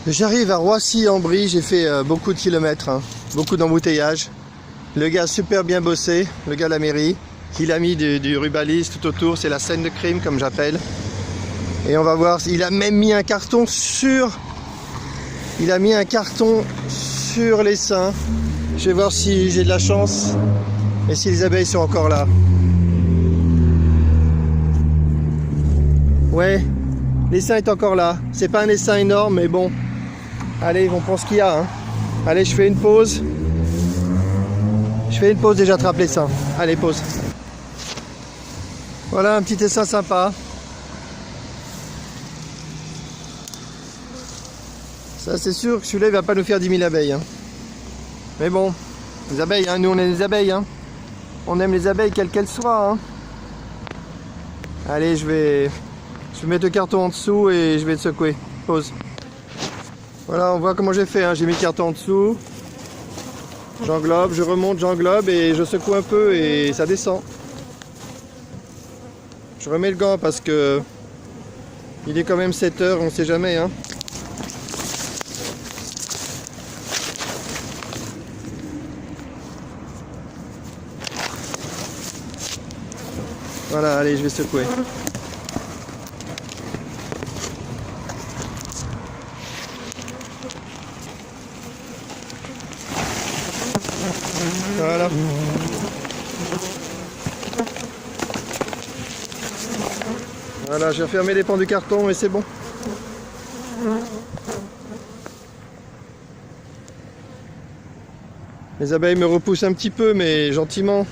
J'arrive à Roissy-en-Brie, j'ai fait beaucoup de kilomètres, hein, beaucoup d'embouteillages. Le gars a super bien bossé, le gars de la mairie. Il a mis du rubalise tout autour, c'est la scène de crime comme j'appelle. Et on va voir, il a même mis un carton sur... Il a mis un carton sur l'essaim. Je vais voir si j'ai de la chance et si les abeilles sont encore là. Ouais, l'essaim est encore là. C'est pas un essaim énorme, mais bon. Allez, on prend ce qu'il y a. Hein. Allez, je fais une pause. Je fais une pause et j'attrape l'essaim. Allez, pause. Voilà un petit essaim sympa. Ça, c'est sûr que celui-là, il va pas nous faire 10 000 abeilles. Hein. Mais bon, les abeilles, hein. Nous on aime les abeilles. Hein. On aime les abeilles quelles qu'elles soient. Hein. Allez, je vais mettre le carton en dessous et je vais le secouer. Pause. Voilà, on voit comment j'ai fait. Hein. J'ai mis le carton en dessous. J'englobe, je remonte, j'englobe et je secoue un peu et ça descend. Je remets le gant parce que il est quand même 7 heures, on sait jamais. Hein. Voilà, allez, je vais secouer. Voilà. Voilà, j'ai refermé les pans du carton et c'est bon. Les abeilles me repoussent un petit peu, mais gentiment.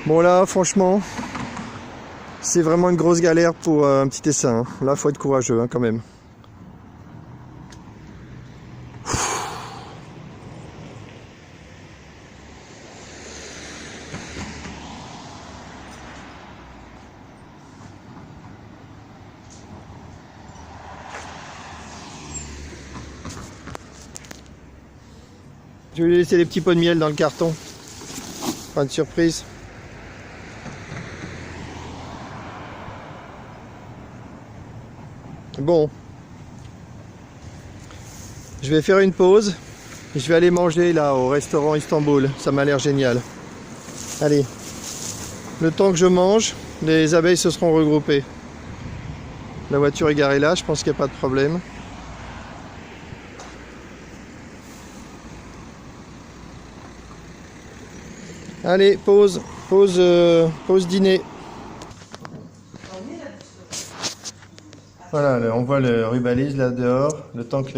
Bon là, franchement, c'est vraiment une grosse galère pour un petit essaim. Hein. Là, faut être courageux hein, quand même. Je vais lui laisser les petits pots de miel dans le carton. Pas de surprise. Bon, je vais faire une pause et je vais aller manger là au restaurant Istanbul, ça m'a l'air génial. Allez, le temps que je mange, les abeilles se seront regroupées. La voiture est garée là, je pense qu'il n'y a pas de problème. Allez, pause dîner. Voilà, on voit le rubalise là dehors, le temps que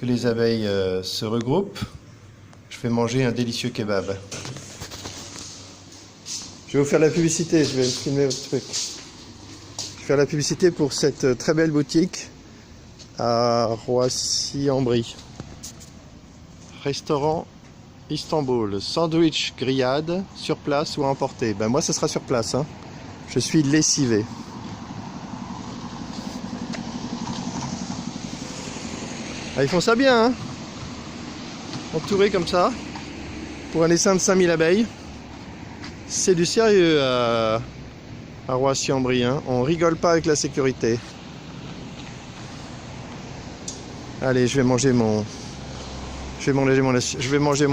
les abeilles se regroupent. Je vais manger un délicieux kebab. Je vais vous faire la publicité, je vais filmer votre truc. Je vais faire la publicité pour cette très belle boutique à Roissy-en-Brie. Restaurant Istanbul, sandwich grillade, sur place ou à emporter. Ben moi, ce sera sur place. Hein. Je suis lessivé. Ah, ils font ça bien, hein, entouré comme ça, pour un essaim de 5000 abeilles. C'est du sérieux à Roissy-en-Brie, hein. On rigole pas avec la sécurité. Allez, je vais manger mon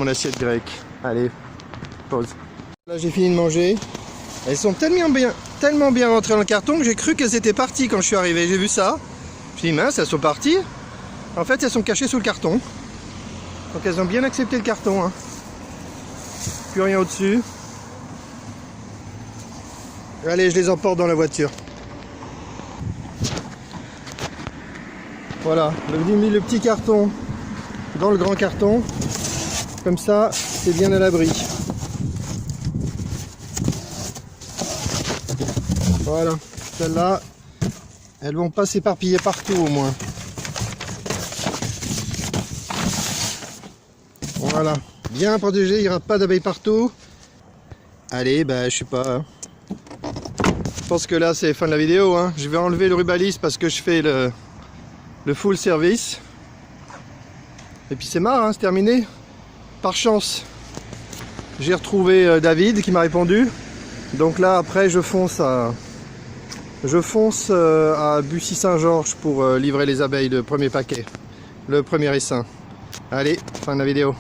assiette grecque. Allez, pause. Là, j'ai fini de manger. Elles sont tellement bien rentrées dans le carton que j'ai cru qu'elles étaient parties quand je suis arrivé. J'ai vu ça. Je me suis dit, mince, elles sont parties. En fait, elles sont cachées sous le carton. Donc elles ont bien accepté le carton. Hein. Plus rien au-dessus. Allez, je les emporte dans la voiture. Voilà, j'ai mis le petit carton dans le grand carton. Comme ça, c'est bien à l'abri. Voilà, celles-là, elles vont pas s'éparpiller partout au moins. Voilà, bien protégé, il n'y aura pas d'abeilles partout. Allez, bah je sais pas. Hein. Je pense que là c'est fin de la vidéo. Hein. Je vais enlever le rubalise parce que je fais le full service. Et puis c'est marre, hein, c'est terminé. Par chance, j'ai retrouvé David qui m'a répondu. Donc là après je fonce à Bussy-Saint-Georges pour livrer les abeilles, le premier paquet, le premier essaim. Allez, fin de la vidéo.